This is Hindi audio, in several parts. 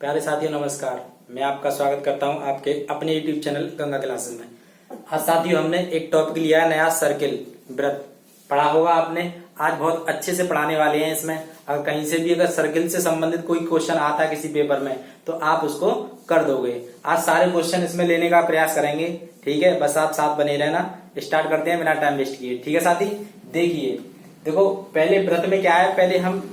प्यारे साथियों नमस्कार। मैं आपका स्वागत करता हूं आपके अपने YouTube चैनल गंगा क्लासेस में। आज साथियों हमने एक टॉपिक लिया है नया, सर्किल वृत्त। पढ़ा होगा आपने। आज बहुत अच्छे से पढ़ाने वाले हैं इसमें। अगर कहीं से भी अगर सर्किल से संबंधित कोई क्वेश्चन आता है किसी पेपर में तो आप उसको कर दोगे। आज सारे क्वेश्चन इसमें लेने का प्रयास करेंगे, ठीक है। बस आप साथ बने रहना। स्टार्ट करते हैं बिना टाइम वेस्ट किए, ठीक है साथी। देखिए, देखो पहले वृत्त में क्या है, पहले हम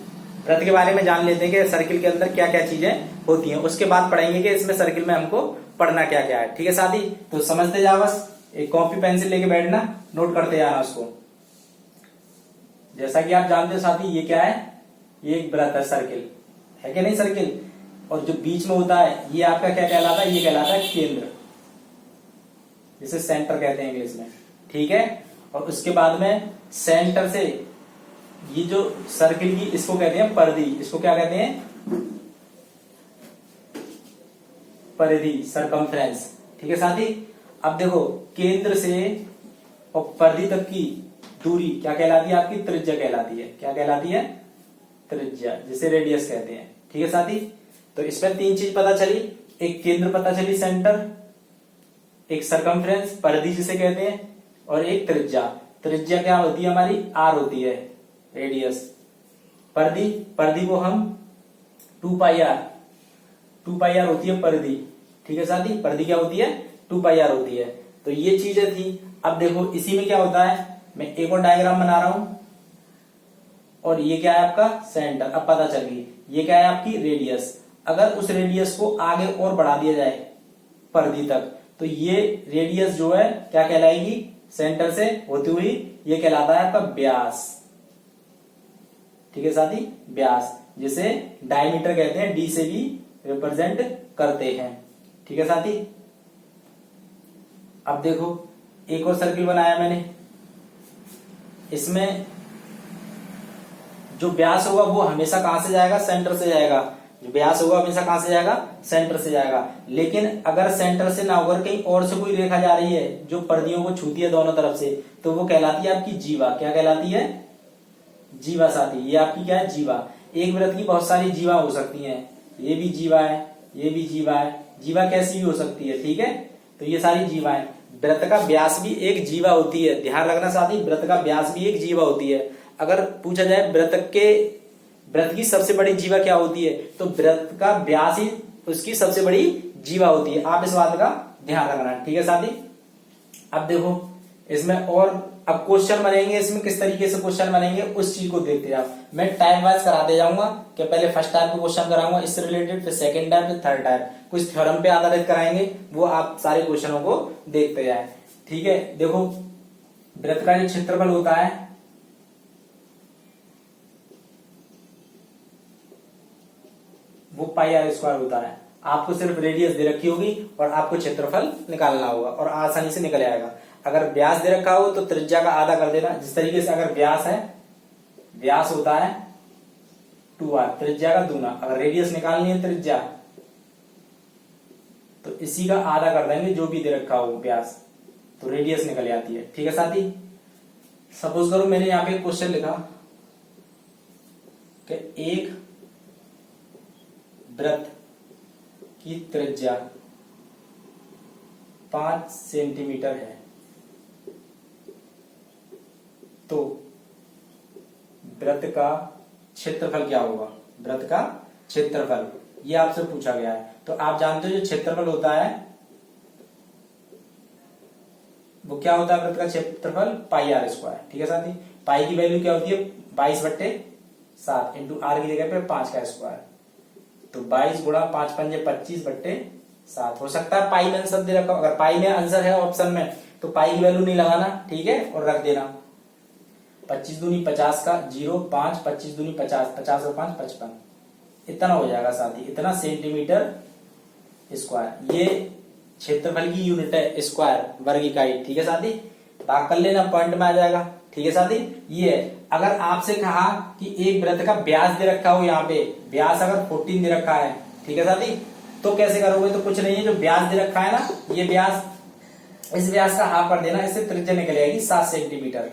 वृत्त के बारे में जान लेते हैं कि सर्किल के अंदर क्या क्या चीजें होती हैं। उसके बाद पढ़ेंगे कि इसमें सर्किल में हमको पढ़ना क्या क्या है, ठीक है साथी। तो समझते जाओ, बस एक कॉपी पेंसिल लेके बैठना, नोट करते जाना उसको। जैसा कि आप जानते हो साथी, ये क्या है, ये एक वृत्त है, सर्किल है कि नहीं, सर्किल। और जो बीच में होता है ये आपका क्या कहलाता है, ये कहलाता है केंद्र, जिसे सेंटर कहते हैं इंग्लिश में, ठीक है। और उसके बाद में सेंटर से ये जो सर्किल की, इसको कहते हैं परिधि। इसको क्या कहते हैं, परिधि, सरकमफ्रेंस, ठीक है साथी। अब देखो, केंद्र से और परिधि तक की दूरी क्या कहलाती है, आपकी त्रिज्या कहलाती है। क्या कहलाती है, त्रिज्या, जिसे रेडियस कहते हैं, ठीक है साथी। तो इसमें तीन चीज पता चली, एक केंद्र पता चली, सेंटर, एक सरकमफ्रेंस, परिधि जिसे कहते हैं, और एक त्रिज्या। त्रिज्या क्या होती है हमारी, आर होती है, रेडियस। परिधि, परिधि को हम 2 पाई आर होती है परिधि, ठीक है साथी। परिधि क्या होती है, 2 पाई आर होती है। तो ये चीजें थी। अब देखो इसी में क्या होता है, मैं एक और डायग्राम बना रहा हूं, और ये क्या है आपका सेंटर। अब पता चल गई ये क्या है आपकी रेडियस। अगर उस रेडियस को आगे और बढ़ा दिया जाए परिधि तक, तो ये रेडियस जो है क्या कहलाएगी, सेंटर से होती हुई ये कहलाता है आपका व्यास, ठीक है साथी, व्यास, जिसे डायमीटर कहते हैं, डी से भी रिप्रेजेंट करते हैं, ठीक है साथी। अब देखो एक और सर्किल बनाया मैंने। इसमें जो व्यास होगा वो हमेशा कहां से जाएगा, सेंटर से जाएगा। जो व्यास होगा हमेशा कहां से जाएगा, सेंटर से जाएगा। लेकिन अगर सेंटर से ना होकर कहीं और से कोई रेखा जा रही है जो परिधियों को छूती है दोनों तरफ से, तो वो कहलाती है आपकी जीवा। क्या कहलाती है, जीवा साथी। ये आपकी क्या है, जीवा। एक वृत्त की बहुत सारी जीवा हो सकती हैं। ये भी जीवा है, ये भी जीवा है। जीवा कैसी भी हो सकती है, ठीक है। तो ये सारी जीवा है। वृत्त का व्यास भी एक जीवा होती है, ध्यान रखना साथी। वृत्त का व्यास भी एक जीवा होती है। अगर पूछा जाए वृत्त की सबसे बड़ी जीवा क्या होती है, तो वृत्त का व्यास ही उसकी सबसे बड़ी जीवा होती है। आप इस बात का ध्यान रखना, ठीक है साथी। अब देखो इसमें और अब क्वेश्चन बनेंगे, इसमें किस तरीके से क्वेश्चन बनेंगे उस चीज को देखते हैं आप। मैं टाइम वाइज कराते जाऊंगा कि पहले फर्स्ट टाइप का क्वेश्चन कराऊंगा इससे रिलेटेड, फिर सेकंड टाइप, फिर थर्ड टाइप। कुछ थ्योरम पे आधारित कराएंगे, वो आप सारे क्वेश्चनों को देखते जाए, ठीक है। देखो वृत्त का जो क्षेत्रफल होता है वो पाई आर स्क्वायर होता है। आपको सिर्फ रेडियस दे रखी होगी और आपको क्षेत्रफल निकालना होगा और आसानी से निकल आएगा। अगर व्यास दे रखा हो तो त्रिज्या का आधा कर देना। जिस तरीके से अगर व्यास है, व्यास होता है 2r, त्रिज्या का दूना। अगर रेडियस निकालनी है त्रिज्या, तो इसी का आधा कर देंगे जो भी दे रखा हो व्यास, तो रेडियस निकल जाती है, ठीक है साथी। सपोज करो मैंने यहां पे क्वेश्चन लिखा कि एक वृत्त की त्रिज्या 5 सेंटीमीटर है, तो वृत्त का क्षेत्रफल क्या होगा। वृत्त का क्षेत्रफल ये आपसे पूछा गया है। तो आप जानते हो जो क्षेत्रफल होता है वो क्या होता है, वृत्त का क्षेत्रफल पाई आर स्क्वायर, ठीक है साथी। पाई की वैल्यू क्या होती है, 22/7 इंटू आर की जगह पे 5 का स्क्वायर, तो 22 गुणा 5 पंजे 25/7। हो सकता है पाई में आंसर दे रखा हो। अगर पाई में आंसर है ऑप्शन में तो पाई की वैल्यू नहीं लगाना, ठीक है, और रख देना। 25 दूनी 50 का 0, 5, 25 दूनी 50, 50 और 5 55, इतना हो जाएगा साथी, इतना सेंटीमीटर स्क्वायर। ये क्षेत्रफल की यूनिट है, स्क्वायर, वर्ग इकाई, ठीक है साथी। भाग कर लेना, पॉइंट में आ जाएगा, ठीक है साथी। ये है। अगर आपसे कहा कि एक वृत्त का व्यास दे रखा हो, यहाँ पे व्यास अगर 14 दे रखा है, ठीक है साथी, तो कैसे करोगे, तो कुछ नहीं है, जो व्यास दे रखा है ना, ये व्यास, इस व्यास का हाफ कर देना, इससे त्रिज्या निकल आएगी 7 सेंटीमीटर।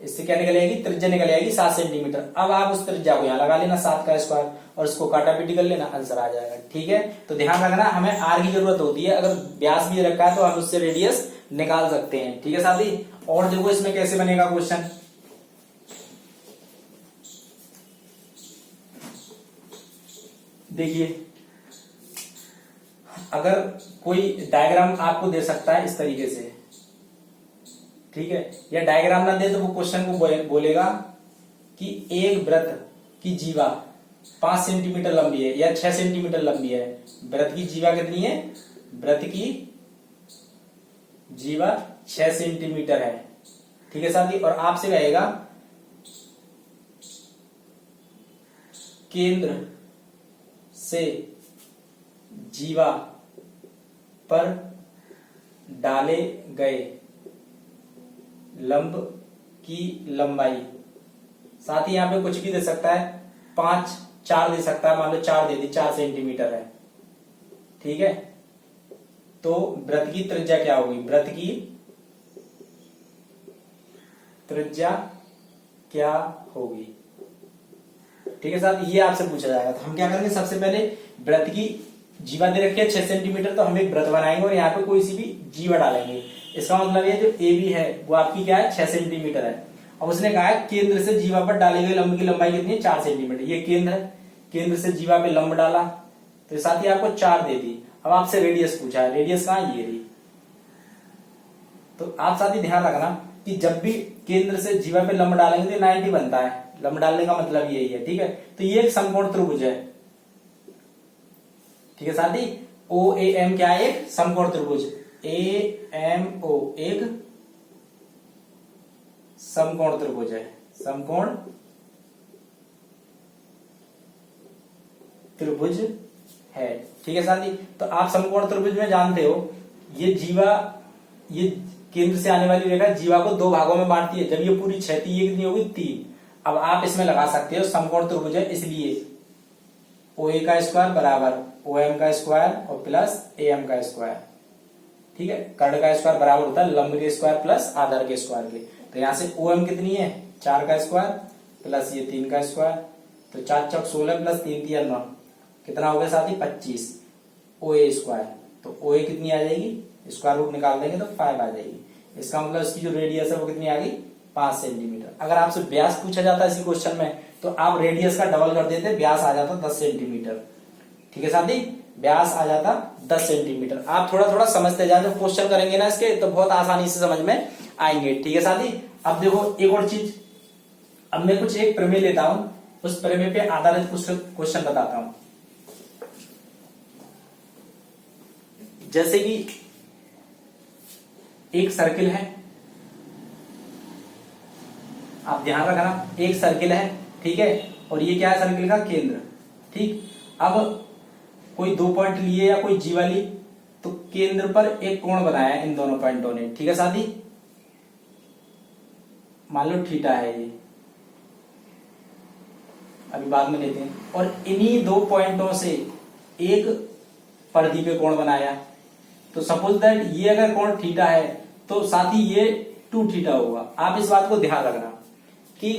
इससे क्या निकल आएगी, त्रिज्या निकल आएगी 7 सेंटीमीटर। अब आप उस त्रिज्या को यहाँ लगा लेना 7 का स्क्वायर, और उसको काटापीटी कर लेना, आंसर आ जाएगा। ठीक है, तो ध्यान रखना हमें आर की जरूरत होती है, अगर व्यास भी रखा है तो हम उससे रेडियस निकाल सकते हैं। ठीक है साथी, और देखो इसमें कैसे बनेगा क्वेश्चन। देखिए, अगर कोई डायग्राम आपको दे सकता है इस तरीके से, ठीक है, या डायग्राम ना दे तो वो क्वेश्चन को बोलेगा कि एक वृत्त की जीवा 5 सेंटीमीटर लंबी है या 6 सेंटीमीटर लंबी है। वृत्त की जीवा कितनी है? वृत्त की जीवा 6 सेंटीमीटर है। ठीक है साथी, और आपसे कहेगा केंद्र से जीवा पर डाले गए लंब की लंबाई, साथ ही यहां पे कुछ भी दे सकता है, 5 4 दे सकता है, मान लो 4 दे दी, 4 सेंटीमीटर है। ठीक है, तो वृत्त की त्रिज्या क्या होगी? वृत्त की त्रिज्या क्या होगी? ठीक है साहब, ये आपसे पूछा जाएगा। तो हम क्या करेंगे, सबसे पहले वृत्त की जीवा दे रखी है 6 सेंटीमीटर, तो हम एक वृत्त बनाएंगे और यहाँ पे कोई सी भी जीवा डालेंगे। इसका मतलब ये जो ए बी है वो आपकी क्या है? 6 सेंटीमीटर है। अब उसने कहा है केंद्र से जीवा पर डाले गए लंब की लंबाई कितनी है? 4 सेंटीमीटर। ये केंद्र है, केंद्र से जीवा पे लंब डाला तो साथ ही आपको 4 दे दी। अब आपसे रेडियस पूछा है, रेडियस कहाँ? ये रही। तो आप साथ ही ध्यान रखना कि जब भी केंद्र से जीवा पे लंब डालेंगे तो 90 बनता है। लंब डालने का मतलब यही है। ठीक है, तो ये एक समकोण त्रिभुज है। ठीक है साथी, ओ ए एम क्या है? एक समकोण त्रिभुज। ए एम ओ एक समकोण त्रिभुज है, समकोण त्रिभुज है। ठीक है साथी, तो आप समकोण त्रिभुज में जानते हो ये जीवा, ये केंद्र से आने वाली रेखा जीवा को 2 भागों में बांटती है। जब ये पूरी 6 थी, ये कितनी होगी? 3। अब आप इसमें लगा सकते हो समकोण त्रिभुज है इसलिए ओ ए का स्क्वायर बराबर ओ एम का स्क्वायर और प्लस ए एम का स्क्वायर। ठीक है, कर्ण का स्क्वायर बराबर होता है लंब के स्क्वायर प्लस आधार के स्क्वायर के। तो यहां से ओ एम कितनी है? 4 का स्क्वायर प्लस ये 3 का स्क्वायर, तो 4 चौक 16 प्लस 3 3 9, कितना हो गया साथी? 25। ओ ए स्क्वायर, तो ओ ए कितनी आ जाएगी? स्क्वायर रूट निकाल देंगे तो 5 आ जाएगी। इसका मतलब इसकी जो रेडियस है वो कितनी आ गई? 5 सेंटीमीटर। अगर आपसे व्यास पूछा जाता है इसी क्वेश्चन में तो आप रेडियस का डबल कर देते, व्यास आ जाता 10 सेंटीमीटर। ठीक है साथी, व्यास आ जाता 10 सेंटीमीटर। आप थोड़ा थोड़ा समझते जाए, जब क्वेश्चन करेंगे ना इसके तो बहुत आसानी से समझ में आएंगे। ठीक है साथी, अब देखो एक और चीज, अब मैं कुछ एक प्रमेय लेता हूं, उस प्रमेय पे आधारित कुछ क्वेश्चन बताता हूं। जैसे कि एक सर्किल है, आप ध्यान रखना, एक सर्किल है। ठीक है, और ये क्या है? सर्किल का केंद्र। ठीक, अब कोई 2 पॉइंट लिए या कोई जीवा ली तो केंद्र पर एक कोण बनाया इन दोनों पॉइंटों ने। ठीक है साथी, मान लो थीटा है ये, अभी बाद में लेते हैं। और इन्हीं 2 पॉइंटों से एक परिधि पे कोण बनाया, तो सपोज दैट ये अगर कोण थीटा है तो साथ ही ये 2 थीटा होगा। आप इस बात को ध्यान रखना कि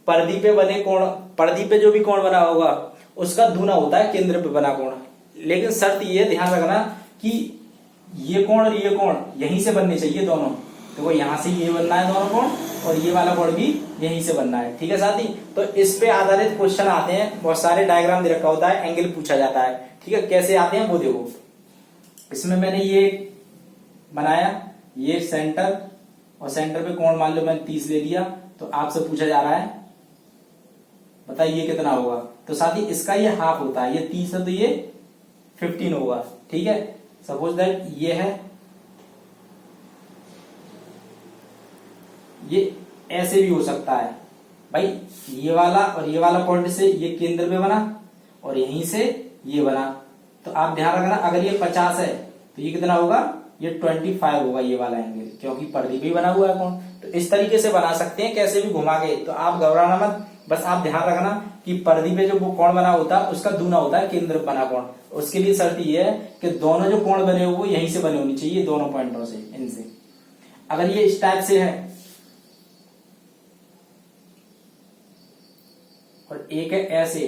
परिधि पे बने कोण, परिधि पे जो भी कोण बना होगा उसका दूना होता है केंद्र पे बना कोण। लेकिन शर्त ये ध्यान रखना कि ये कोण और ये कोण यहीं से बनने चाहिए दोनों। तो यहां से ये बनना है दोनों कोण, और ये वाला कोण भी यहीं से बनना है। ठीक है साथी, तो इस पे आधारित क्वेश्चन आते हैं, बहुत सारे डायग्राम दे रखा होता है, एंगल पूछा जाता है। ठीक है, कैसे आते हैं वो देखो। इसमें मैंने ये बनाया, ये सेंटर, और सेंटर पे कोण मान लो मैंने 30 ले लिया, तो आपसे पूछा जा रहा है बताइए ये कितना होगा। तो साथी इसका ये हाफ होता है, ये 30 है तो ये 15 होगा। ठीक है, सपोज दैट ये है, ये ऐसे भी हो सकता है भाई, ये वाला और ये वाला पॉइंट से ये केंद्र पे बना और यहीं से ये बना। तो आप ध्यान रखना, अगर ये 50 है तो ये कितना होगा? ये 25 होगा ये वाला एंगल, क्योंकि परिधि भी बना हुआ है कोण। तो इस तरीके से बना सकते हैं, कैसे भी घुमा के। तो आप घबराना मत, बस आप ध्यान रखना कि परिधि पे जो वो कोण बना होता है उसका दूना होता है केंद्र बना कोण। उसके लिए शर्त ये है कि दोनों जो कोण बने हुए वो यहीं से बने होनी चाहिए, दोनों पॉइंटों से, इनसे। अगर ये इस टाइप से है और एक है ऐसे,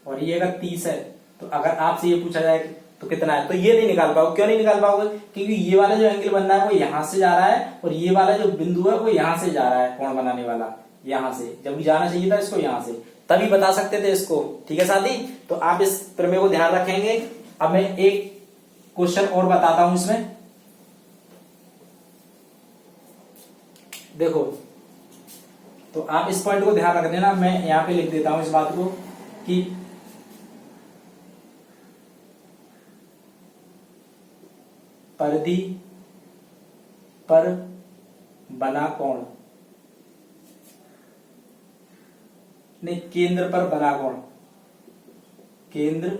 और ये अगर 30 है तो अगर आपसे ये पूछा जाए तो कितना है, तो ये नहीं निकाल पाओगे। क्यों नहीं निकाल पाओगे? क्योंकि ये वाला जो एंगल बन रहा है वो यहां से जा रहा है और ये वाला जो बिंदु है वो यहां से जा रहा है, कोण बनाने वाला यहां से, जबकि जाना चाहिए था इसको यहां से, तभी बता सकते थे इसको। ठीक है साथी, तो आप इस प्रमेय को ध्यान रखेंगे। अब मैं एक क्वेश्चन और बताता हूं इसमें, देखो, तो आप इस पॉइंट को ध्यान रख देना। मैं यहां पे लिख देता हूं इस बात को कि परिधि पर बना कोण, नहीं, केंद्र पर बना कोण, केंद्र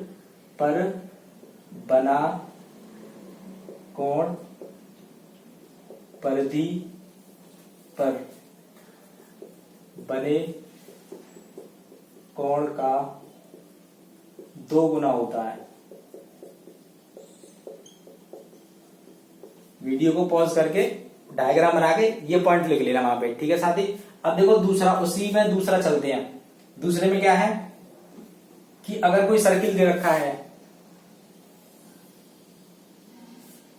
पर बना कोण परिधि पर बने कोण का 2 गुना होता है। वीडियो को पॉज करके डायग्राम बना के ये पॉइंट लिख लेना वहां पे। ठीक है साथी, अब देखो दूसरा, उसी में दूसरा चलते हैं। दूसरे में क्या है कि अगर कोई सर्किल दे रखा है,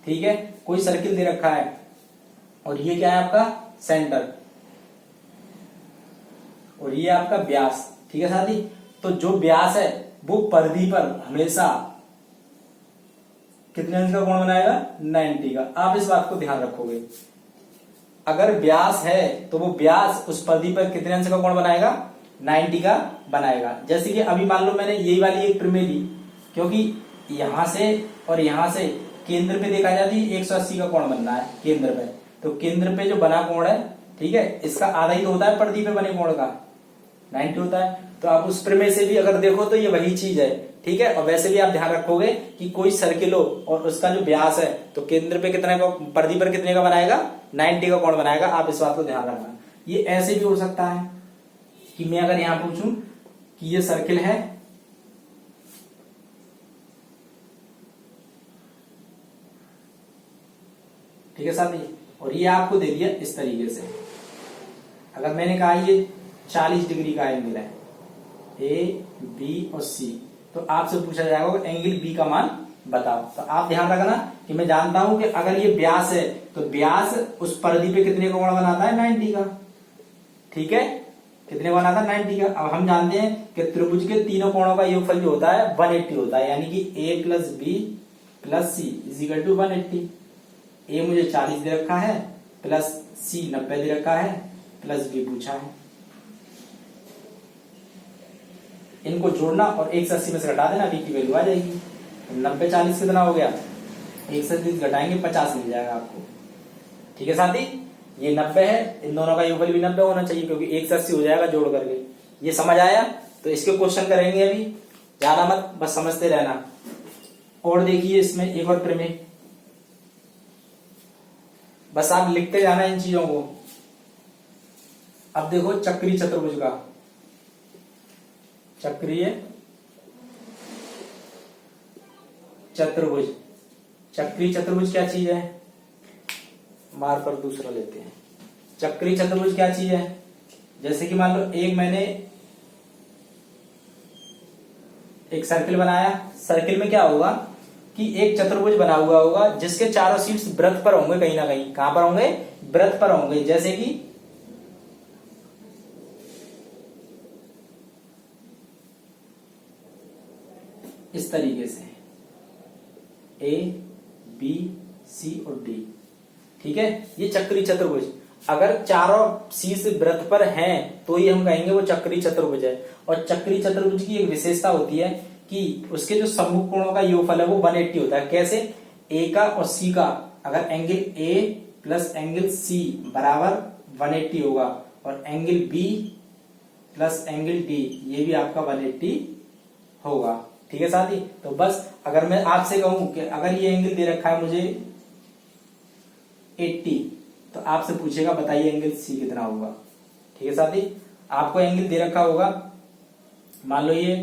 ठीक है, कोई सर्किल दे रखा है और ये क्या है आपका सेंटर और ये आपका व्यास। ठीक है साथी, तो जो व्यास है वो परिधि पर हमेशा कितने अंश का कोण बनाएगा? 90 का। आप इस बात को ध्यान रखोगे, अगर व्यास है तो वो व्यास उस परिधि पर कितने अंश का कोण बनाएगा? 90 का बनाएगा। जैसे कि अभी मान लो मैंने यही वाली एक प्रमेय ली, क्योंकि यहां से और यहां से केंद्र पे देखा जाती है 180 का कोण बनना है केंद्र पे, तो केंद्र पे जो बना कोण है, ठीक है, इसका आधा ही तो होता है परिधि पे बने कोण का, 90 होता है। तो आप उस प्रमेय से भी अगर देखो तो ये वही चीज है। ठीक है, और वैसे भी आप ध्यान रखोगे कि कोई सर्किल हो और उसका जो व्यास है तो केंद्र पे कितने का, परिधि पर कितने का बनाएगा? 90 का कोण बनाएगा। आप इस बात को ध्यान रखना। ये ऐसे भी हो सकता है कि मैं अगर यहां पूछूं कि ये सर्किल है, ठीक है साथी, और ये आपको दे दिया इस तरीके से। अगर मैंने कहा ये 40 डिग्री का एंगल है, ए बी और सी, तो आपसे पूछा जाएगा एंगल बी का मान बताओ। तो आप ध्यान रखना कि मैं जानता हूं कि अगर ये व्यास है तो व्यास उस परिधि पे कितने का कोण बनाता है? 90 का। ठीक है, कितने का बनाता है? 90 का। अब हम जानते हैं कि त्रिभुज के तीनों कोणों का योगफल जो होता है 180 होता है, यानी कि a plus B plus C is equal to 180। A मुझे 40 दे रखा है, प्लस सी 90 दे रखा है, प्लस बी पूछा है। इनको जोड़ना और 180 में से घटा देना, बी की वैल्यू आ जाएगी। 90 40 कितना हो गया? 130 घटाएंगे 50 मिल जाएगा आपको। ठीक है साथी, ये 90 है, इन दोनों का योगफल भी 90 होना चाहिए क्योंकि 180 हो जाएगा जोड़ करके। ये समझ आया? तो इसके क्वेश्चन करेंगे अभी, जाना मत, बस समझते रहना। और देखिए इसमें एक और प्रमेय, बस आप लिखते जाना इन चीजों को। अब देखो चक्रीय चतुर्भुज का, चक्रीय चतुर्भुज, चक्रीय चतुर्भुज क्या चीज है? मार पर दूसरा लेते हैं। चक्रीय चतुर्भुज क्या चीज है? जैसे कि मान लो एक मैंने एक सर्किल बनाया, सर्किल में क्या होगा कि एक चतुर्भुज बना हुआ होगा जिसके चारों शीर्ष वृत्त पर होंगे, कहीं ना कहीं। कहां पर होंगे? वृत्त पर होंगे। जैसे कि इस तरीके से ए बी सी और डी। ठीक है, ये चक्रीय चतुर्भुज। अगर चारों शीर्ष वृत्त पर हैं तो ये हम कहेंगे वो चक्रीय चतुर्भुज है। और चक्रीय चतुर्भुज की एक विशेषता होती है कि उसके जो सम्मुख कोणों का योगफल है वो 180 होता है। कैसे? ए का और सी का अगर angle A plus angle C बराबर 180 होगा और angle B plus angle D ये भी आपका 180 होगा। ठीक है साथी, तो बस अगर मैं आपसे कहूं कि अगर ये एंगल दे रखा है मुझे 80, तो आपसे पूछेगा बताइए एंगल सी कितना होगा। ठीक है साथी, आपको एंगल दे रखा होगा मान लो ये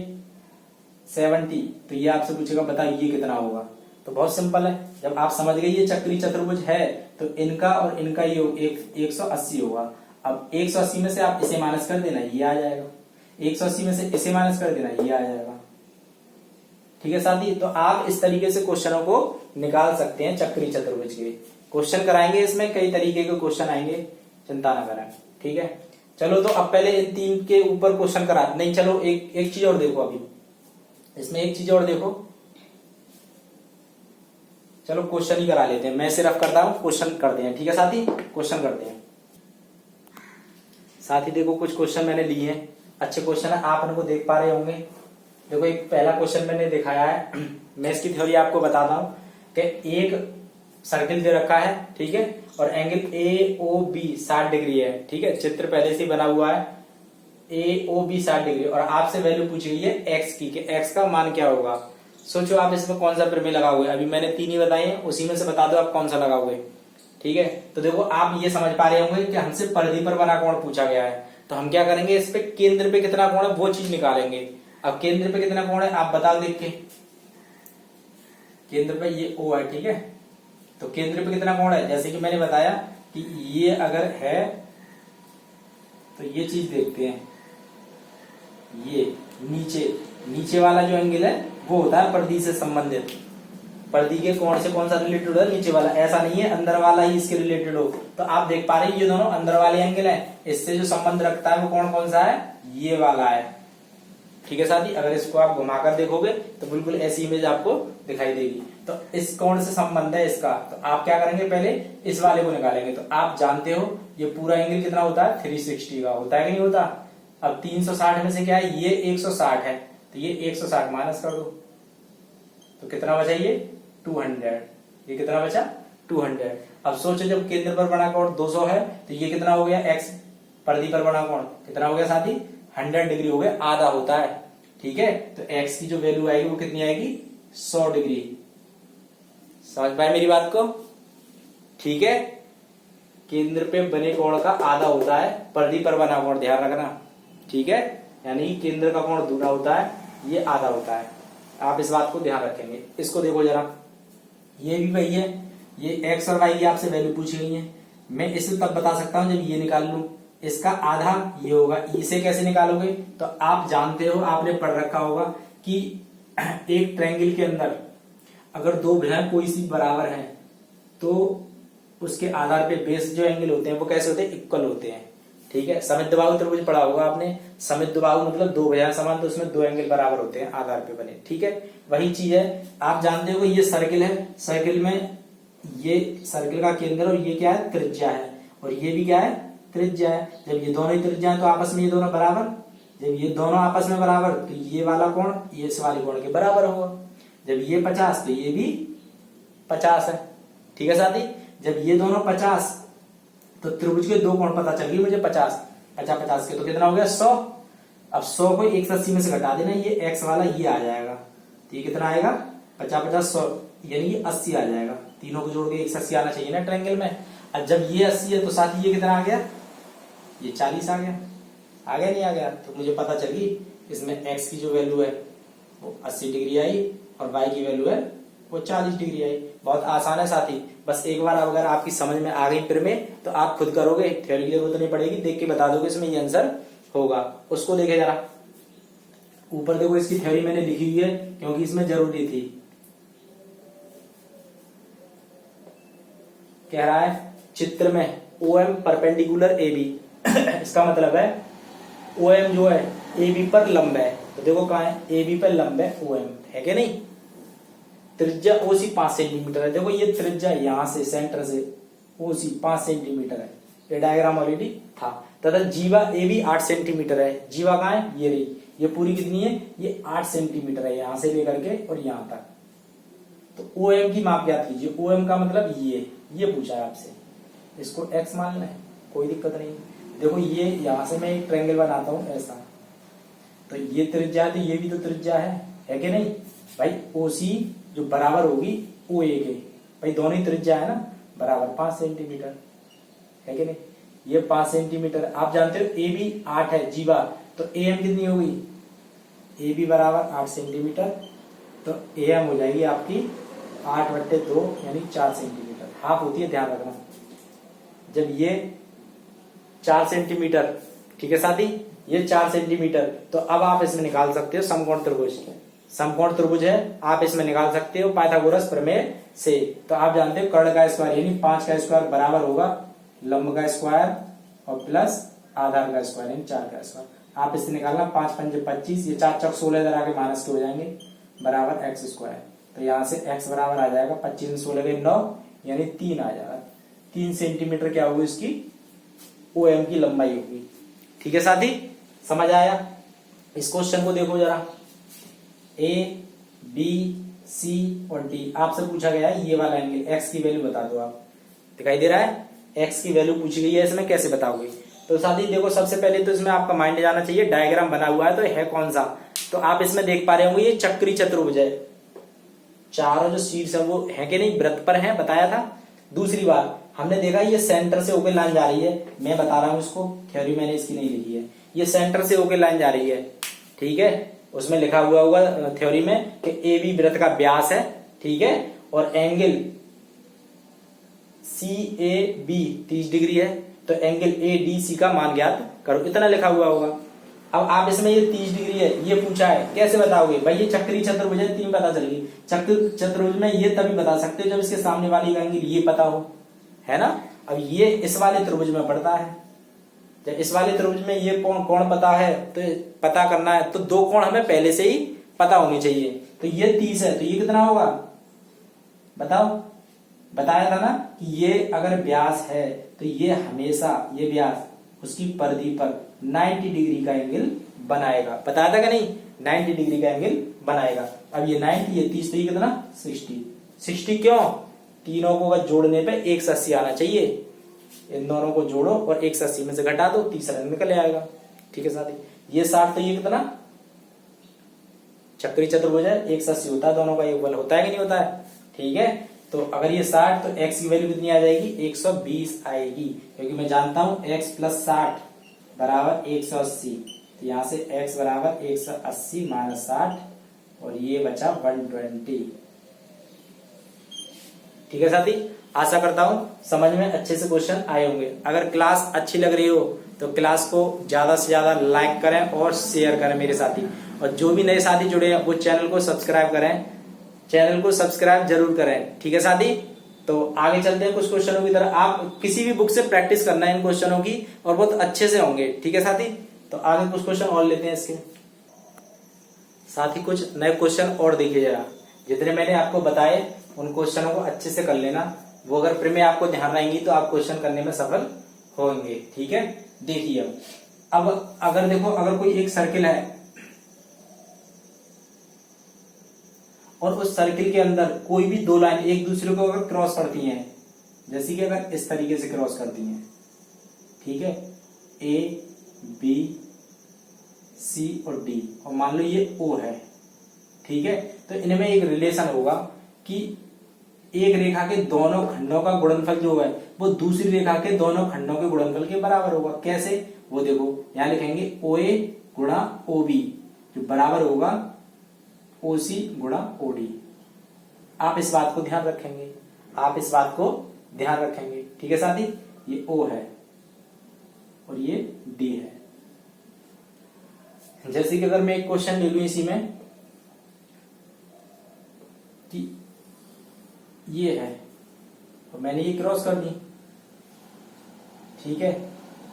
70, तो ये आपसे पूछेगा बताइए ये कितना होगा। तो बहुत सिंपल है, जब आप समझ गए ये चक्रीय चतुर्भुज है तो इनका और इनका योग 180 होगा। अब 180 में से आप इसे माइनस कर देना, ये आ जाएगा। 180 में से इसे माइनस कर देना, ये आ जाएगा। ठीक है साथी। तो आप इस तरीके से क्वेश्चनों को निकाल सकते हैं चक्रीय चतुर्भुज के। क्वेश्चन कराएंगे इसमें, कई तरीके के क्वेश्चन आएंगे, चिंता ना करें, ठीक है। चलो तो अब पहले इन 3 के ऊपर क्वेश्चन करा, नहीं चलो एक चीज और देखो, अभी इसमें एक चीज और देखो, चलो क्वेश्चन ही करा लेते हैं, मैं सिर्फ करता हूं, क्वेश्चन करते हैं, ठीक है साथी, क्वेश्चन करते हैं साथी। देखो कुछ क्वेश्चन मैंने लिए हैं, अच्छे क्वेश्चन है, आप इनको देख पा रहे होंगे। देखो एक पहला क्वेश्चन मैंने दिखाया है, मैं इसकी थ्योरी आपको बताता हूं कि एक सर्किल दे रखा है, ठीक है, और angle A O B 60 degree है, ठीक है, चित्र पहले से बना हुआ है, ए ओ बी 60 डिग्री, और आपसे वैल्यू पूछी गई है एक्स की, कि एक्स का मान क्या होगा। सोचो आप इसमें कौन सा प्रमेय लगाओगे, अभी मैंने 3 ही बताए हैं, उसी में से बता दो आप कौन सा लगाओगे, ठीक है। तो देखो आप ये समझ पा रहे होंगे कि हमसे परिधि पर बना कोण पूछा गया है, तो हम क्या करेंगे, इस पे केंद्र पे कितना कोण है वो चीज निकालेंगे। अब केंद्र पे कितना कोण है आप बताओ देख के, केंद्र पे ये ओ है, ठीक है, तो केंद्र पे कितना कोण है, जैसे कि मैंने बताया कि ये अगर है तो ये चीज देखते हैं, ये नीचे वाला जो एंगल है वो होता है परिधि से संबंधित, परिधि के कोण से कौन सा रिलेटेड है, नीचे वाला, ऐसा नहीं है अंदर वाला ही इसके रिलेटेड हो। तो आप देख पा रहे हैं ये दोनों अंदर वाले एंगल है, इससे जो संबंध रखता है वो कोण कौन सा है, ये वाला है, ठीक है साथी। अगर इसको आप घुमाकर देखोगे तो बिल्कुल ऐसी इमेज आपको दिखाई देगी। तो इस कोण से संबंध है इसका, तो आप क्या करेंगे, पहले इस वाले को निकालेंगे। तो आप जानते हो ये पूरा एंगल कितना होता है, 360 का होता है कि नहीं होता। अब 360 में से क्या है, ये 160 है, तो ये 160 माइनस कर दो, तो कितना बचा ये 200, ये कितना बचा 200। अब सोचो जब केंद्र पर बना कोण 200 है, तो ये कितना हो गया, एक्स परिधि पर बना कोण कितना हो गया साथी, 100 डिग्री हो गया, आधा होता है, ठीक है। तो एक्स की जो वैल्यू आएगी वो कितनी आएगी, 100 डिग्री। समझ पाए मेरी बात को, ठीक है। केंद्र पे बने कोण का आधा होता है परिधि पर बना कोण, ध्यान रखना, ठीक है, यानी केंद्र का कोण दूना होता है, ये आधा होता है, आप इस बात को ध्यान रखेंगे। इसको देखो जरा, ये भी वही है, ये एक्स और वाई की आपसे वैल्यू पूछी गई है, मैं इसे तब बता सकता हूं जब ये निकाल लूं, इसका आधा ये होगा, इसे कैसे निकालोगे, तो आप जानते हो, आपने पढ़ रखा होगा कि एक ट्रायंगल के अंदर अगर दो भुजाएं कोई सी बराबर हैं तो उसके आधार पे बेस जो एंगल होते हैं वो कैसे होते हैं, इक्वल होते हैं, ठीक है। समद्विबाहु त्रिभुज पढ़ा होगा आपने, समद्विबाहु मतलब दो भुजाएं समान, तो उसमें दो एंगल बराबर होते हैं आधार पे बने, ठीक है, वही चीज है। आप जानते हो ये सर्किल है, सर्किल में ये सर्किल का केंद्र और ये क्या है, त्रिज्या है, और ये भी क्या है, त्रिज्या है। जब ये दोनों ही त्रिज्या है तो आपस में ये दोनों बराबर, जब ये दोनों आपस में बराबर तो ये वाला कोण ये इस वाले कोण के बराबर होगा। जब ये 50 तो ये भी 50 है, ठीक है साथी। जब ये दोनों 50 तो त्रिभुज के दो कोण पता चल गई मुझे, 50 50 के तो कितना हो गया 100। अब 100 को 180 में से घटा देना, ये एक्स वाला ये आ जाएगा, तो ये कितना आएगा 50 50 100 यानी ये 80 आ जाएगा। तीनों को जोड़ के 180 आना चाहिए ना ट्रायंगल में। अब जब ये 80 है तो साथ ये कितना आ गया, ये 40 आ गया, आ गया नहीं आ गया, तो मुझे पता चली इसमें एक्स की जो वैल्यू है वो 80 डिग्री आई और वाई की वैल्यू है वो 40 डिग्री आई। बहुत आसान है साथी, बस एक बार अगर आपकी समझ में आ गई फिर में तो आप खुद करोगे, थ्योरी की जरूरत नहीं पड़ेगी, देख के बता दोगे इसमें ये आंसर होगा। उसको देखे जरा, ऊपर देखो इसकी थ्योरी मैंने लिखी हुई है क्योंकि इसमें जरूरी थी। कह रहा है चित्र में OM परपेंडिकुलर AB इसका मतलब है OM जो है AB पर लंब है, तो देखो कहां है, AB पर लंब है OM, है कि नहीं। त्रिज्या OC 5 सेंटीमीटर है, देखो ये त्रिज्या यहां से सेंटर से OC 5 सेंटीमीटर है, ये डायग्राम ऑलरेडी था। तथा जीवा AB 8 सेंटीमीटर है, जीवा कहां है, ये रही, ये पूरी कितनी है, ये 8 सेंटीमीटर है, यहां से लेकर के और यहां तक। तो OM की माप याद कीजिए, OM का मतलब ये पूछा है आपसे, इसको x मान लें, कोई दिक्कत नहीं। देखो ये यहां से मैं एक ट्रायंगल बनाता हूं ऐसा, तो ये त्रिज्या है तो ये भी तो त्रिज्या है कि नहीं भाई। OC जो बराबर होगी OA के, भाई दोनों ही त्रिज्या है ना बराबर 5 सेंटीमीटर, है कि नहीं। ये 5 सेंटीमीटर, आप जानते हो AB 8 है जीवा, तो AM कितनी होगी, AB बराबर 8 सेंटीमीटर, तो AM हो जाएगी आपकी 8/2 यानी 4 सेंटीमीटर, हाफ होती है, ध्यान रखना। जब ये 4 सेंटीमीटर, ठीक है साथी, ये 4 सेंटीमीटर, तो अब आप इसमें निकाल सकते हो समकोण त्रिभुज। समकोण त्रिभुज है, आप इसमें निकाल सकते हो पाइथागोरस प्रमेय से। तो आप जानते हो कर्ण का स्क्वायर यानी 5 का स्क्वायर बराबर होगा लंब का स्क्वायर और प्लस आधार का स्क्वायर यानी 4 का स्क्वायर। आप इससे निकालना 5 पंजे 25, ये 4 चौक 16 इधर आके माइनस के हो जाएंगे बराबर एक्स स्क्वायर। तो यहाँ से एक्स बराबर आ जाएगा 25 में 16 गए 9 यानी 3 आ जाएगा। 3 सेंटीमीटर क्या होगी इसकी OM की लंबाई होगी। ठीक है साथी, समझ आया? इस क्वेश्चन को देखो जरा, A, B, C और D आपसे पूछा गया है ये वाला एंगल, x की वैल्यू बता दो। आप दिखाई दे रहा है x की वैल्यू पूछी गई है, इसमें कैसे बताओगे? तो साथी देखो, सबसे पहले तो इसमें आपका माइंड जाना चाहिए, डायग्राम बना हुआ है तो है कौन सा। तो आप इसमें देख पा रहे होंगे ये चक्री चतुर्भुज है, चारों जो शीर्ष है वो है कि नहीं वृत्त पर है, बताया था। दूसरी बात हमने देखा ये सेंटर से होकर लाइन जा रही है, मैं बता रहा हूं इसको, थ्योरी मैंने इसकी नहीं लिखी है, ये सेंटर से होकर लाइन जा रही है। ठीक है, उसमें लिखा हुआ होगा थ्योरी में कि AB वृत्त का व्यास है। ठीक है, और एंगल CAB 30 डिग्री है, तो एंगल ADC का मान ज्ञात करो, इतना लिखा हुआ होगा। अब आप इसमें ये 30 डिग्री है ये पूछा है, कैसे बताओगे भाई? ये चक्री चतुर्भुज है, 3 पता चल गई। चक्री चतुर्भुज में ये तभी बता सकते हो जब इसके सामने वाली का एंगल ये पता हो, है ना। अब ये इस वाले त्रिभुज में पड़ता है, जब इस वाले त्रिभुज में ये कोण पता है तो पता करना है तो 2 कोण हमें पहले से ही पता होनी चाहिए। तो ये 30 है तो ये कितना होगा बताओ? बताया था ना कि ये अगर व्यास है तो ये हमेशा ये व्यास उसकी परिधि पर 90 डिग्री का एंगल बनाएगा, बताया था कि नहीं? 90 डिग्री का एंगल बनाएगा। अब ये 90 ये 30 तो ये कितना 60 क्यों? तीनों को जोड़ने पे 180 आना चाहिए, इन दोनों को जोड़ो और 180 में से घटा दो, तीसरा निकल आएगा। ठीक है साथी, ये 60 तो ये कितना चक्री चतुर्भुज है 180 होता है, दोनों का योगफल होता है कि नहीं होता है? ठीक है, तो अगर ये 60 तो x की वैल्यू कितनी आ जाएगी 120 आएगी, क्योंकि मैं जानता हूं x + 60 बराबर 180। तो यहां से x बराबर 180 - 60 और ये बचा 120। ठीक है साथी, आशा करता हूं समझ में अच्छे से क्वेश्चन आए होंगे। अगर क्लास अच्छी लग रही हो तो क्लास को ज्यादा से ज्यादा लाइक करें और शेयर करें मेरे साथी, और जो भी नए साथी जुड़े हैं वो चैनल को सब्सक्राइब करें, चैनल को सब्सक्राइब जरूर करें। ठीक है साथी, तो आगे चलते हैं कुछ क्वेश्चनों की तरफ। आप किसी भी बुक से प्रैक्टिस करना है इन क्वेश्चनों की और बहुत अच्छे से होंगे। ठीक है साथी, तो आगे कुछ क्वेश्चन और लेते हैं इसके साथ ही कुछ नए क्वेश्चन और देखिए जरा। जितने मैंने आपको बताए उन क्वेश्चनों को अच्छे से कर लेना, वो अगर प्रमेय आपको ध्यान रहेंगी तो आप क्वेश्चन करने में सफल होंगे। ठीक है, देखिए अब अगर देखो, अगर कोई एक सर्किल है और उस सर्किल के अंदर कोई भी 2 लाइन एक दूसरे को अगर क्रॉस करती हैं, जैसे कि अगर इस तरीके से क्रॉस करती हैं, ठीक है, A, B, C और D, और मान लो ये O है। ठीक है, तो इनमें एक रिलेशन होगा कि एक रेखा के दोनों खंडों का गुणनफल जो है वो दूसरी रेखा के दोनों खंडों के गुणनफल के बराबर होगा। कैसे? वो देखो यहां लिखेंगे OA गुणा OB जो बराबर होगा OC गुणा OD। आप इस बात को ध्यान रखेंगे, आप इस बात को ध्यान रखेंगे। ठीक है साथी, ये O है और ये D है। जैसे कि अगर मैं एक क्वेश्चन ले लूं इसी में कि ये है और मैंने ये क्रॉस कर दी, ठीक है,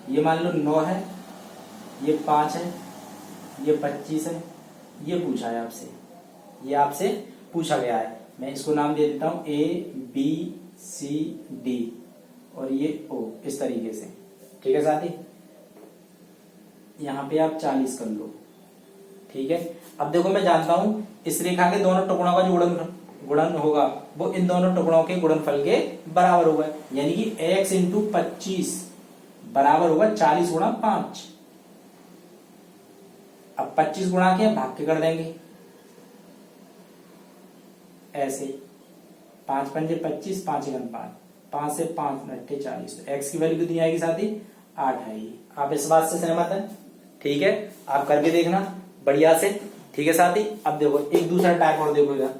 ये मान लो 9 है, ये 5 है, ये 25 है, ये पूछा है आपसे, ये आपसे पूछा गया है। मैं इसको नाम दे देता हूं A, B, C, D और ये O, इस तरीके से। ठीक है साथी, यहां पे आप 40 कर लो। ठीक है, अब देखो मैं जानता हूं इस रेखा के दोनों टुकड़ों का जो गुणन होगा वो इन दोनों टुकड़ों के गुणनफल के बराबर होगा, यानी कि x × 25 बराबर होगा 40 × 5। अब 25 गुणा के भाग के कर देंगे ऐसे, 5 पंजे 25, 5 × 5, 5 से 5 × 40। तो x की वैल्यू कितनी आएगी साथी 8 आएगी। आप इस बात से सहमत हैं? ठीक है, आप करके देखना बढ़िया से। ठीक है साथी, अब देखो एक दूसरा टाइप और देखो इधर,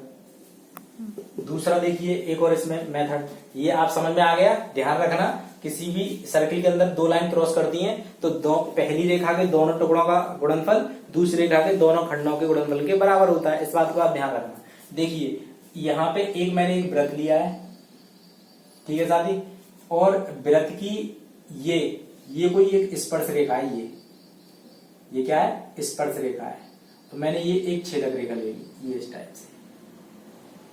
दूसरा देखिए एक और इसमें मेथड, ये आप समझ में आ गया। ध्यान रखना, किसी भी सर्किल के अंदर 2 लाइन क्रॉस करती हैं तो पहली रेखा के दोनों टुकड़ों का गुणनफल दूसरी रेखा के दोनों खंडों के गुणनफल के बराबर होता है। इस बात को आप ध्यान रखना। देखिए यहाँ पे मैंने एक वृत्त लिया है, ठीक है साथी, और वृत्त की ये कोई एक स्पर्श रेखा है, ये क्या है, स्पर्श रेखा है। तो मैंने ये एक छेदक रेखा ले ली, ये इस टाइप से,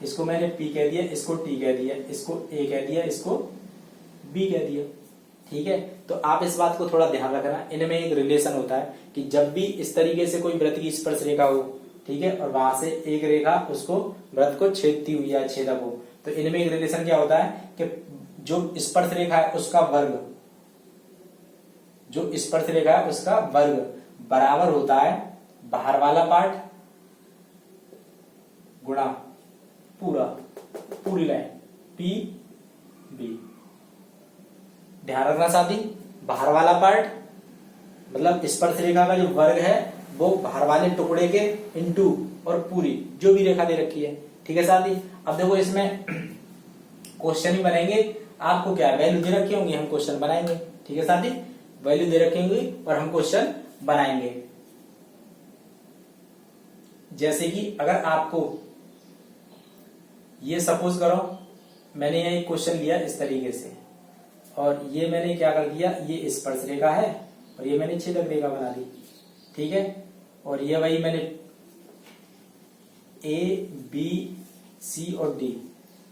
इसको मैंने P कह दिया, इसको T कह दिया, इसको A कह दिया, इसको B कह दिया, ठीक है। तो आप इस बात को थोड़ा ध्यान रखना, इनमें एक रिलेशन होता है कि जब भी इस तरीके से कोई वृत्त की स्पर्श रेखा हो, ठीक है, और वहां से एक रेखा उसको वृत्त को छेदती हुई या छेदक हो, तो इनमें एक रिलेशन क्या होता है कि जो स्पर्श रेखा है उसका वर्ग, जो स्पर्श रेखा है उसका वर्ग बराबर होता है बाहर वाला पार्ट गुणा पूरी लाइन पी बी। ध्यान रखना साथी, बाहर वाला पार्ट मतलब स्पर्श रेखा का जो वर्ग है वो बाहर वाले टुकड़े के इनटू और पूरी जो भी रेखा दे रखी है, ठीक है साथी। अब देखो इसमें क्वेश्चन ही बनेंगे, आपको क्या वैल्यू दे रखी होंगी, हम क्वेश्चन बनाएंगे, ठीक है साथी, वैल्यू दे रखी होंगी और हम क्वेश्चन बनाएंगे। जैसे कि अगर आपको ये सपोज करो मैंने ये क्वेश्चन लिया इस तरीके से, और ये मैंने क्या कर दिया, ये स्पर्श रेखा है और ये मैंने छेदक रेखा बना दी, ठीक है, और ये वही मैंने A B C और D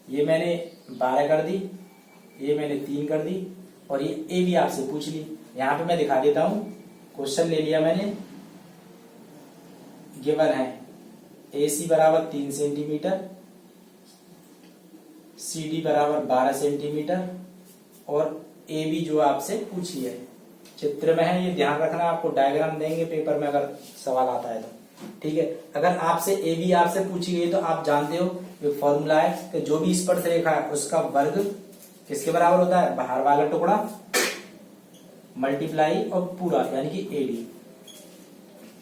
ये मैंने 12 कर दी, ये मैंने 3 कर दी, और ये A भी आपसे पूछ ली। यहां पे मैं दिखा देता हूं, क्वेश्चन ले लिया मैंने, गिवन है AC बराबर 3 सेंटीमीटर, CD बराबर 12 सेंटीमीटर और AB जो आपसे पूछी है चित्र में है, ये ध्यान रखना, आपको डायग्राम देंगे पेपर में अगर सवाल आता है तो, ठीक है। अगर आपसे AB आपसे पूछी गई तो आप जानते हो ये फॉर्मूला है कि जो भी स्पर्श रेखा है उसका वर्ग किसके बराबर होता है, बाहर वाला टुकड़ा मल्टीप्लाई और पूरा यानी कि AD,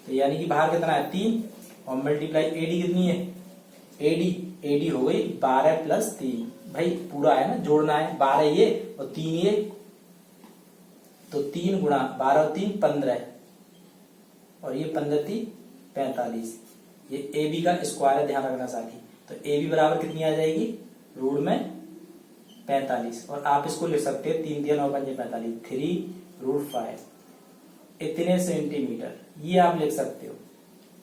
तो यानी कि बाहर कितना है 3 और मल्टीप्लाई AD कितनी है, AD हो गई 12 प्लस 3, भाई पूरा है ना, जोड़ना है, 12 ये और 3 ये, तो 3 गुणा 12 और 3 15 और ये 15 3 45, ये AB का स्क्वायर है, ध्यान रखना साथी। तो AB बराबर कितनी आ जाएगी, रूट में 45, और आप इसको लिख सकते हैं 3 3 9 5 45, 3√5 इतने सेंटीमीटर, ये आप लिख सकते हो,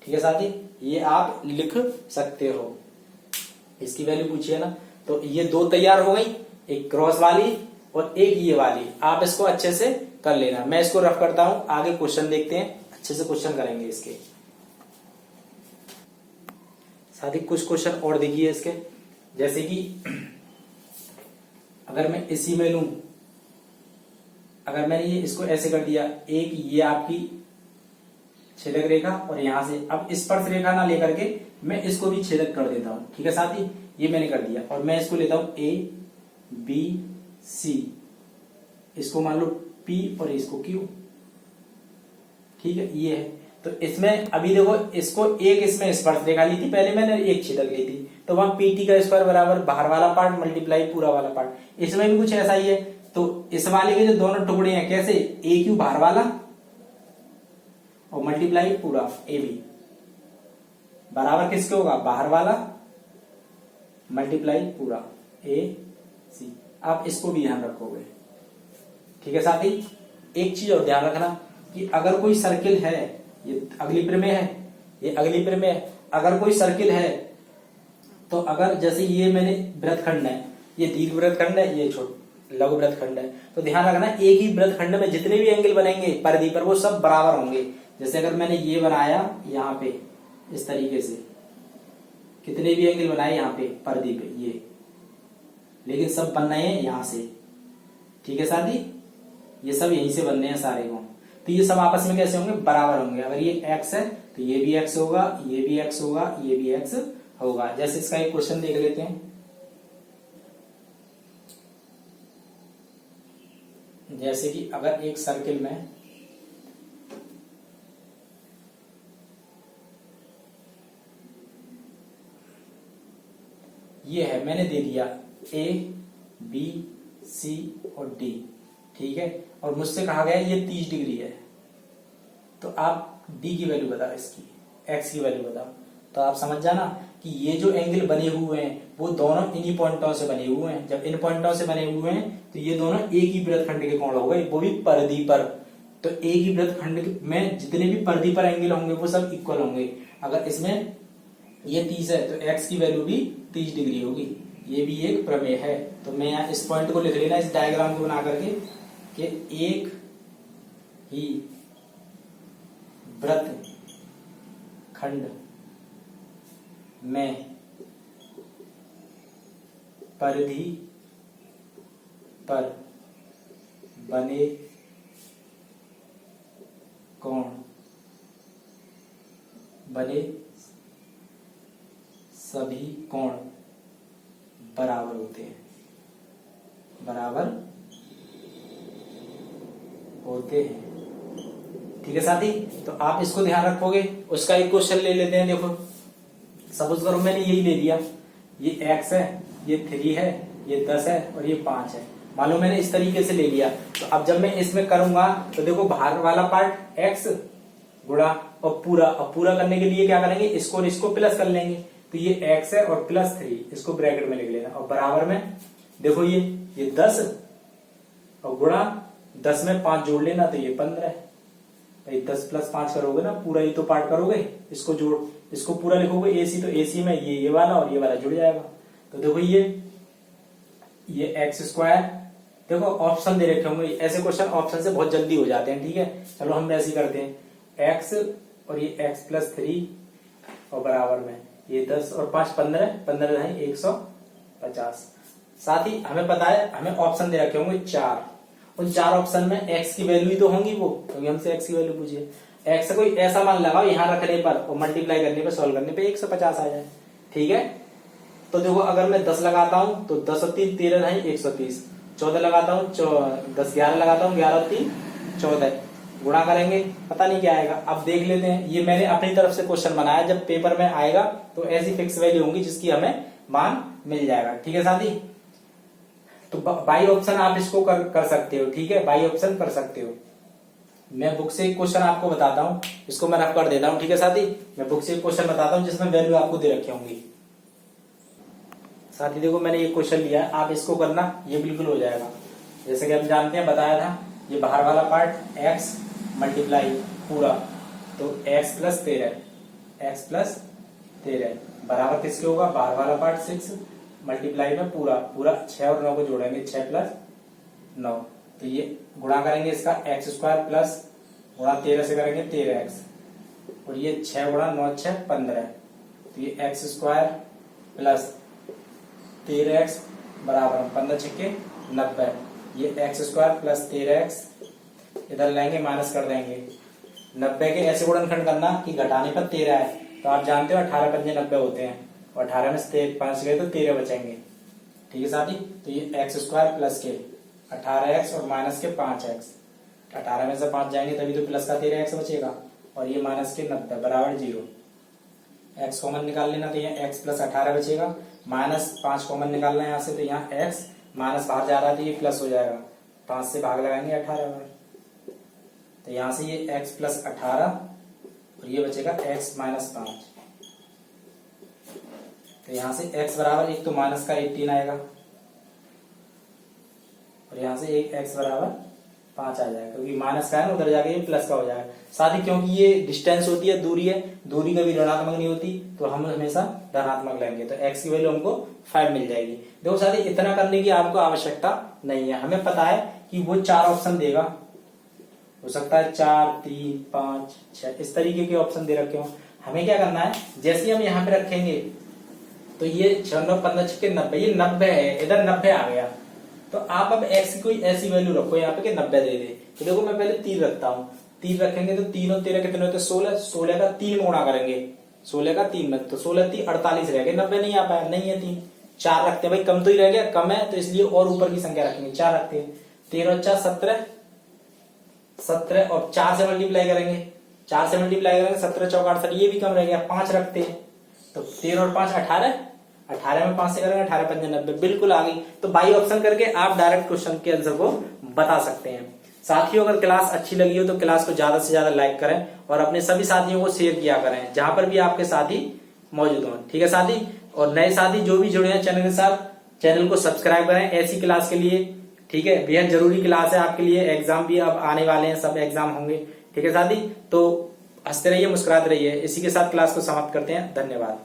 ठीक है साथी, ये आप लिख सकते हो। इसकी वैल्यू पूछिए ना, तो ये 2 तैयार हो गई, एक क्रॉस वाली और एक ये वाली, आप इसको अच्छे से कर लेना। मैं इसको रफ करता हूं, आगे क्वेश्चन देखते हैं, अच्छे से क्वेश्चन करेंगे इसके साथ ही। कुछ क्वेश्चन और देखिए इसके, जैसे कि अगर मैं इसी में लूं, अगर मैंने ये इसको ऐसे कर दिया, एक ये आपकी छेदक रेखा और यहां से अब स्पर्श रेखा ना लेकर के मैं इसको भी छेदक कर देता हूं, ठीक है साथी, ये मैंने कर दिया, और मैं इसको लेता हूं A B C, इसको मान लो P और इसको Q, ठीक है, ये है। तो इसमें अभी देखो, इसको एक इसमें स्पर्श रेखा ली थी पहले मैंने, एक छेदक ली थी, तो वहां PT का स्क्वायर बराबर बाहर वाला पार्ट मल्टीप्लाई पूरा वाला पार्ट। इसमें भी कुछ ऐसा ही है, तो इस वाले के जो दोनों टुकड़े हैं कैसे, AQ बाहर वाला और मल्टीप्लाई पूरा AB बराबर किसके होगा, बाहर वाला मल्टीप्लाई पूरा AC। आप इसको भी ध्यान रखोगे, ठीक है साथी। एक चीज और ध्यान रखना कि अगर कोई सर्किल है, ये अगली प्रमेय है, ये अगली प्रमेय है, अगर कोई सर्किल है तो अगर जैसे ये मैंने वृत्तखंड है, ये दीर्घ वृत्तखंड है, ये लघु वृत्तखंड है, तो ध्यान रखना एक ही वृत्तखंड में जितने भी एंगल बनेंगे परिधि पर वो सब बराबर होंगे। जैसे अगर मैंने ये बनाया यहाँ पे इस तरीके से, कितने भी एंगल बनाए यहाँ पे परिधि पे ये, लेकिन सब बनना है यहाँ से, ठीक है साथी, ये सब यहीं से बनने हैं सारे को, तो ये सब आपस में कैसे होंगे, बराबर होंगे। अगर ये x है तो ये भी x होगा, ये भी x होगा, ये भी x होगा। जैसे इसका एक क्वेश्चन देख लेते हैं, जैसे कि अगर एक सर्किल में ये है, मैंने दे दिया A B C और D, ठीक है, और मुझसे कहा गया ये 30 डिग्री है, तो आप डी की वैल्यू बताओ, इसकी एक्स की वैल्यू बताओ। तो आप समझ जाना कि ये जो एंगल बने हुए हैं वो दोनों इन्हीं पॉइंटों से बने हुए हैं। जब इन पॉइंटों से बने हुए हैं तो ये दोनों एक ही वृत्तखंड के कोण हो गए, वो भी परिधि पर। तो एक ही वृत्तखंड में जितने भी परिधि पर एंगल होंगे वो सब इक्वल होंगे। अगर इसमें ये 30 है तो एक्स की वैल्यू भी 30 डिग्री होगी। ये भी एक प्रमेय है। तो मैं यहाँ इस पॉइंट को लिख लेना, इस डायग्राम को बना करके, कि एक ही वृत्तखंड में परिधि पर बने कोण सभी कोण बराबर होते हैं, ठीक है साथी। तो आप इसको ध्यान रखोगे। उसका एक क्वेश्चन ले लेते हैं। देखो सपोज करो मैंने यही ले लिया, ये x है, ये 3 है, ये 10 है और ये 5 है। मानो मैंने इस तरीके से ले लिया। तो अब जब मैं इसमें करूंगा तो देखो बाहर वाला पार्ट x गुणा और पूरा करने के लिए क्या करेंगे, इसको और इसको प्लस कर लेंगे। तो ये x है और +3 इसको ब्रैकेट में लिख लेना। और बराबर में देखो ये 10 और गुणा 10 में 5 जोड़ लेना तो ये 15 है। भाई 10 + 5 करोगे ना, पूरा ही तो पार्ट करोगे, इसको पूरा लिखोगे AC, तो AC में ये वाला और ये वाला जुड़ जाएगा। तो देखो ये x²। देखो ऑप्शन दे रखे होंगे, ऐसे क्वेश्चन ऑप्शन से बहुत जल्दी हो जाते हैं, ठीक है। चलो हम ऐसे ही करते हैं, x और ये x + 3 और बराबर में ये 10 और 5 15 है 150। साथ ही हमें पता है, हमें ऑप्शन दे रखे होंगे 4। उन 4 ऑप्शन में x की वैल्यू ही तो होंगी वो, क्योंकि हमसे x की वैल्यू पूछिए। x से कोई ऐसा मान लगाओ यहाँ रखने पर और मल्टीप्लाई करने पर, सॉल्व करने पे 150 आ जाए, ठीक है। तो देखो अगर मैं 10 लगाता हूं तो 10 और 3 13 है 130। 14 लगाता हूँ 10 11 लगाता हूँ 11 और 3 14, गुणा करेंगे पता नहीं क्या आएगा। अब देख लेते हैं, ये मैंने अपनी तरफ से क्वेश्चन बनाया, जब पेपर में आएगा तो ऐसी फिक्स वैल्यू होंगी जिसकी हमें मान मिल जाएगा, ठीक है साथी। तो बाई ऑप्शन आप इसको कर सकते हो, ठीक है, बाई ऑप्शन कर सकते हो। मैं बुक से एक क्वेश्चन आपको बताता हूँ, इसको मैं रफ कर देता हूँ, ठीक है साथी। मैं बुक से एक क्वेश्चन बताता हूँ जिसमें वैल्यू आपको दे रखी होंगी। साथी देखो मैंने ये क्वेश्चन लिया है, आप इसको करना, ये बिल्कुल हो जाएगा। जैसे कि हम जानते हैं, बताया था, ये बाहर वाला पार्ट x मल्टीप्लाई पूरा, तो x + 13 बराबर किसके होगा, बाहर वाला पार्ट 6 मल्टीप्लाई में पूरा 6 और 9 को जोड़ेंगे, 6 + 9। तो ये गुणा करेंगे इसका x² प्लस गुणा 13 से करेंगे 13x, और ये 6 गुणा 9 6 15। तो ये x² प्लस 13x बराबर 15 छक्के 90। ये x² प्लस 13x इधर लेंगे, माइनस कर देंगे। 90 के ऐसे गुणनखंड करना कि घटाने पर 13 है। तो आप जानते हो 18 पंजे 90 होते हैं, और 18 में से 5 गए तो 13 बचेंगे, ठीक है साथी। तो ये x² प्लस के 18x और माइनस के 5x, 18 में से 5 जाएंगे तभी तो प्लस का 13x बचेगा, और ये माइनस के 90 बराबर 0। x कॉमन निकाल लेना, तो यहाँ x + 18 बचेगा, माइनस 5 कॉमन निकालना है यहाँ से, तो यहाँ x माइनस बाहर जा रहा है तो ये प्लस हो जाएगा, 5 से भाग लगाएंगे 18 में, तो यहाँ से ये x + 18 और ये बचेगा x - 5। तो यहाँ से x बराबर, एक तो माइनस का 18 आएगा और यहाँ से एक x बराबर 5 आ जाएगा, क्योंकि माइनस का है ना, उधर जाके ये प्लस का हो जाएगा। साथ ही क्योंकि ये डिस्टेंस होती है, दूरी है, दूरी कभी ऋणात्मक नहीं होती, तो हम हमेशा धनात्मक लेंगे, तो x की वैल्यू हमको 5 मिल जाएगी। देखो साथी, इतना करने की आपको आवश्यकता नहीं है, हमें पता है कि वो 4 ऑप्शन देगा, हो सकता है 4 3 5 6 इस तरीके के ऑप्शन दे रखे हो। हमें क्या करना है, जैसे हम यहाँ पे रखेंगे तो ये 6 9 15 6 90, ये 90 है, इधर 90 आ गया, तो आप अब x की कोई ऐसी वैल्यू रखो यहाँ पे कि 90 दे दे। तो देखो मैं पहले 3 रखता हूँ, 3 रखेंगे तो 3 और 13 कितने होते हैं 16, 16 का 3 में गुणा करेंगे, 16 का 3 में, तो 16 3 48 रह गए, 90 नहीं आ पाया, नहीं है 3। 4 रखते हैं भाई, कम तो ही रह गया, कम है तो इसलिए और ऊपर की संख्या रखेंगे, 4 रखते हैं, 13 और 4 17 और 4 से मल्टीप्लाई करेंगे, 4 से मल्टीप्लाई करेंगे 17 चौक 68, ये भी कम रह गया, 5 रखते हैं, तो 13 और 5 18, 18 में 5 से करेंगे 18 पंजे 90, बिल्कुल आ गई। तो बाई ऑप्शन करके आप डायरेक्ट क्वेश्चन के आंसर को बता सकते हैं। साथियों अगर क्लास अच्छी लगी हो तो क्लास को ज्यादा से ज्यादा लाइक करें और अपने सभी साथियों को शेयर किया करें जहां पर भी आपके साथी मौजूद हों। ठीक है साथी, और नए साथी जो भी जुड़े हैं चैनल के साथ, चैनल को सब्सक्राइब करें ऐसी क्लास के लिए। ठीक है, बेहद जरूरी क्लास है आपके लिए, एग्जाम भी अब आने वाले हैं, सब एग्जाम होंगे। ठीक है साथी, तो हंसते रहिए, मुस्कुराते रहिए। इसी के साथ क्लास को समाप्त करते हैं। धन्यवाद।